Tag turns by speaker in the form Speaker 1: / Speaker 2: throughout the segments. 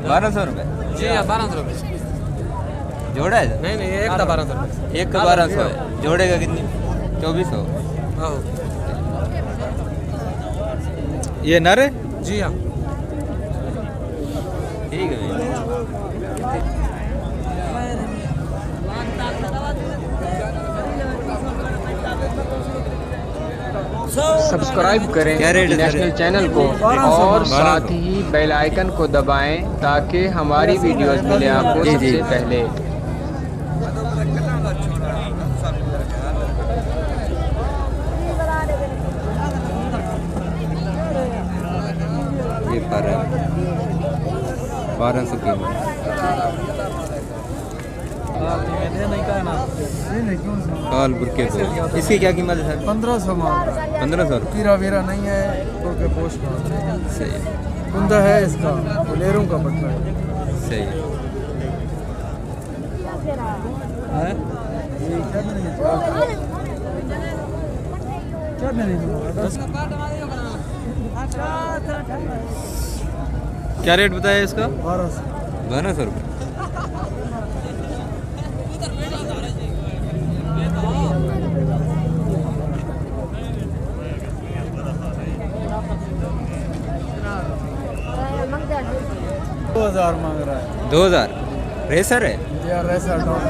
Speaker 1: 1200 रुपये
Speaker 2: जी हाँ 1200 रुपये
Speaker 1: जोड़ा है?
Speaker 2: नहीं नहीं एक था 1200 रुपये
Speaker 1: एक का 1200 है, जोड़े का कितनी? 2400।
Speaker 2: हाँ
Speaker 1: ये नर है?
Speaker 2: जी हाँ
Speaker 1: ठीक है भैया।
Speaker 3: सब्सक्राइब करें
Speaker 1: क्या रेट है
Speaker 3: नेशनल चैनल को और साथ ही बेल आइकन को दबाएं ताकि हमारी वीडियोस मिले आपको
Speaker 1: जी, जी।
Speaker 3: सबसे पहले।
Speaker 1: ये पर 1200 की काल बुरके को इसकी क्या कीमत है सर?
Speaker 4: 1500 मांग रहा है।
Speaker 1: 1500
Speaker 4: कीरा वीरा नहीं है तो के पोस्ट
Speaker 1: सही है,
Speaker 4: कुंदा है इसका, बोलेरों का पट्टा है।
Speaker 1: सही है। क्या रेट बताया इसका? 1200 रुपये।
Speaker 4: दो 2000 मांग रहा है।
Speaker 1: 2000 रेसर है?
Speaker 4: यार ऐसा टॉप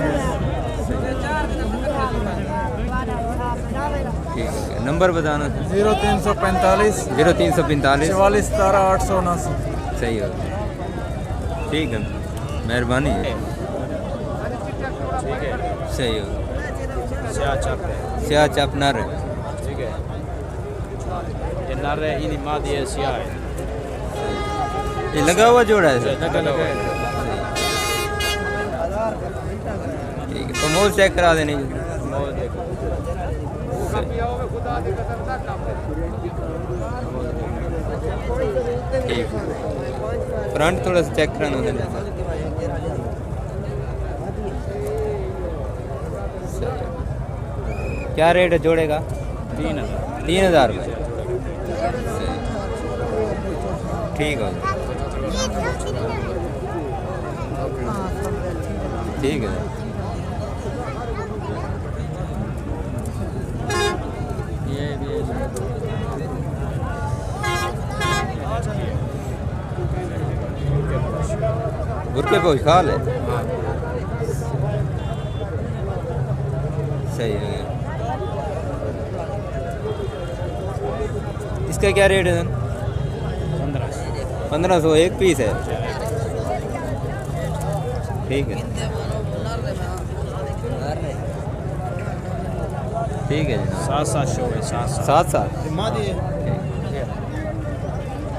Speaker 1: ठीक है, नंबर बताना सर।
Speaker 4: 0345
Speaker 1: 0345
Speaker 4: 44 17 879।
Speaker 1: सही हो, ठीक है, मेहरबानी है। सही हो, स्याह चाप नर है।
Speaker 2: ठीक है ये नर है इन मादी है सिया है
Speaker 1: ये लगा हुआ जोड़ा है सर? ठीक है, तो मोल चेक करा देने। ठीक है, फ्रंट थोड़ा सा चेक कराना देना। क्या रेट है जोड़े का? 3000 रुपये। ठीक है, ठीक है। बुरके पे खाल है? सही है। इसका क्या रेट है? 1500 एक पीस है। ठीक है, ठीक है जनाब। 700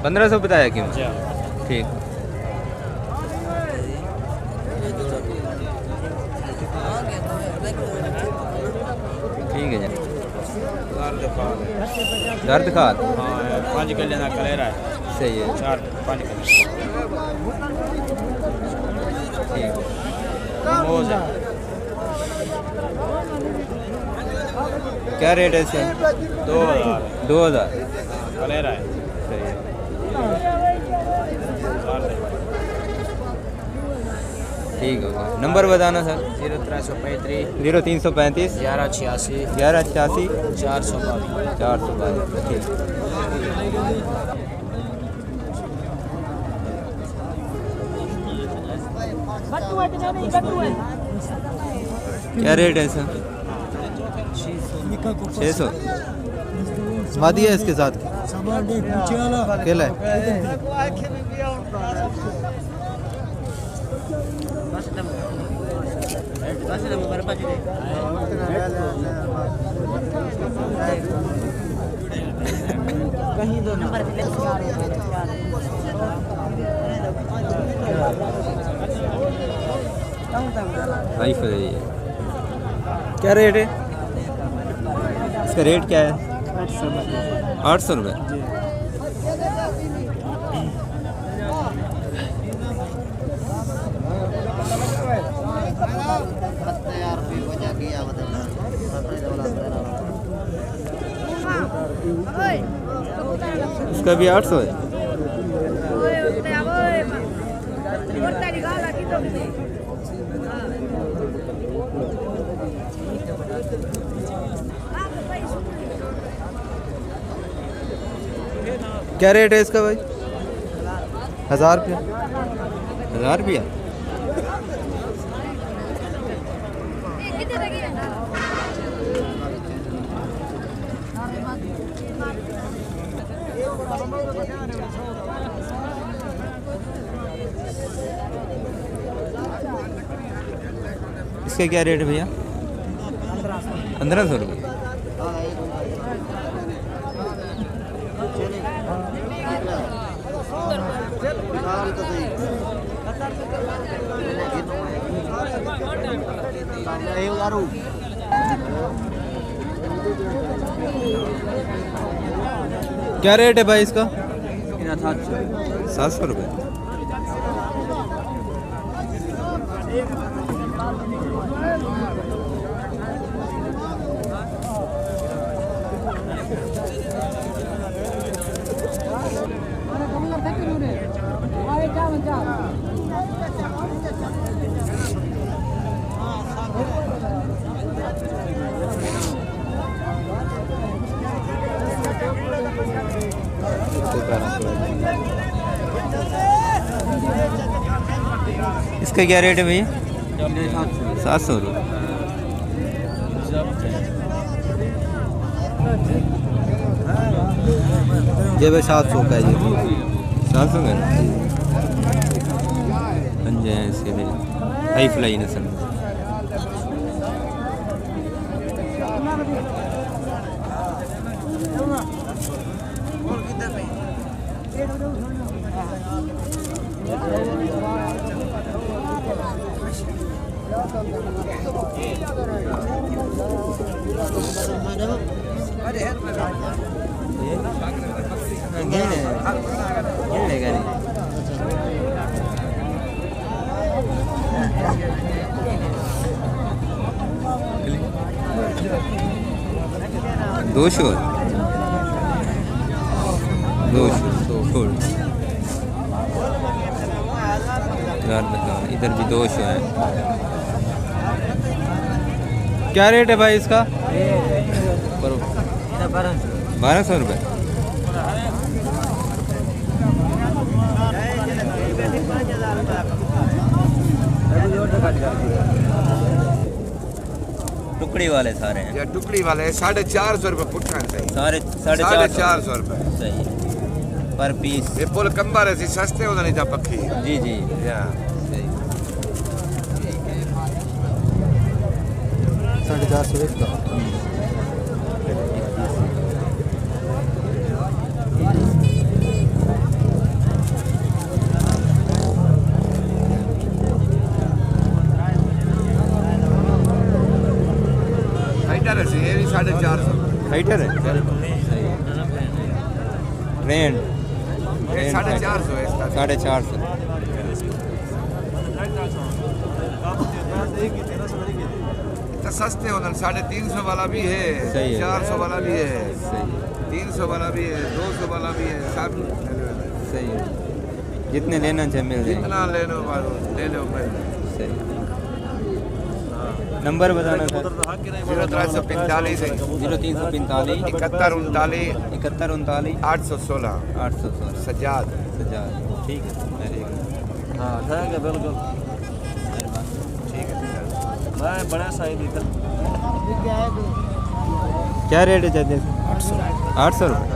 Speaker 1: 1500 बताया क्यों? ठीक, ठीक है जनाब। दर्द खाल
Speaker 2: 5 किलो ना कलेरा है
Speaker 1: सही है।
Speaker 2: 4-5 किलो
Speaker 1: ठीक,
Speaker 2: मोज है
Speaker 1: क्या रेट है इसका?
Speaker 2: 2000
Speaker 1: 2000
Speaker 2: कलेरा है
Speaker 1: सही है। ठीक होगा, नंबर बताना सर।
Speaker 2: 0335
Speaker 1: 0335
Speaker 2: 1186
Speaker 1: 1186
Speaker 2: 412
Speaker 1: 412। ठीक, क्या रेट है सर? 600
Speaker 4: मादी है इसके साथ अकेला है।
Speaker 1: लाइफ है ये। क्या रेट है इसका? रेट क्या है? 800 रुपये। इसका भी 800 है।
Speaker 4: क्या रेट है इसका भाई? 1000 रुपया।
Speaker 1: 1000 रुपया। इसका क्या रेट है भैया? 1500 रुपये।
Speaker 4: क्या रेट है भाई इसका?
Speaker 1: 700 रुपये। इसका क्या रेट है भैया? 700 रुपये।
Speaker 4: ये भाई 700 का है ये।
Speaker 1: 700 का पंजे हैं इसके भी, हाई फ्लाई नस्ल। दो शोर इधर भी 2 शो है।
Speaker 4: क्या रेट है भाई इसका?
Speaker 1: 1200 रुपये। टुकड़ी वाले सारे हैं
Speaker 5: या टुकड़ी वाले 450 रुपये पुट्ठा सही।
Speaker 1: सारे
Speaker 5: 450 रुपये
Speaker 1: सही पर पीस।
Speaker 5: ये पुल कंबा रहे सस्ते होता नहीं था पक्की।
Speaker 1: जी जी
Speaker 5: या
Speaker 1: सही।
Speaker 4: 450 इसका।
Speaker 5: फाइटर है ये भी 450।
Speaker 1: फाइटर है सही। ट्रेंड
Speaker 5: 450 है इसका।
Speaker 1: 450।
Speaker 5: तो सस्ते होता 350 वाला भी है,
Speaker 1: सही है।
Speaker 5: 400 वाला भी है,
Speaker 1: सही
Speaker 5: 300 वाला भी है, 200 वाला भी है, सब
Speaker 1: सही है। जितने लेना चाहे मिल जाएंगे।
Speaker 5: जितना ले लो ले लो मिल
Speaker 1: सही। नंबर बताना सर।
Speaker 5: 0345
Speaker 1: 0345
Speaker 5: 71 39
Speaker 1: 71 39
Speaker 5: 816
Speaker 1: 816
Speaker 5: सजाद।
Speaker 1: सजाद। ठीक है
Speaker 2: हाँ ठीक है बिल्कुल।
Speaker 5: ठीक है
Speaker 2: मैं बड़ा साइज इधर।
Speaker 1: क्या रेट है चाहते? 800 रुपये।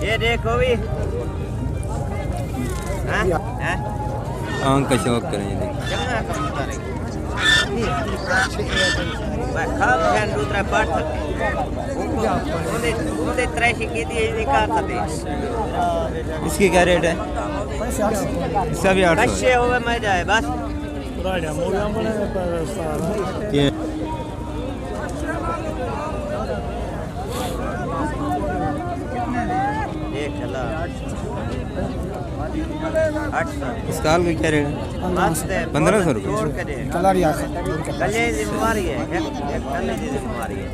Speaker 6: ये देखो भी
Speaker 1: आंख का शौक करें ये देखिए। इसकी क्या रेट है? इसका भी 800 है।
Speaker 6: हुए मैं जाए बस
Speaker 1: ये
Speaker 6: देख चला 800
Speaker 1: इसका हाल का क्या रेट है? 1500 रुपये।
Speaker 6: जोड़ के दे कलेज बीमारी है एक कलेज बीमारी है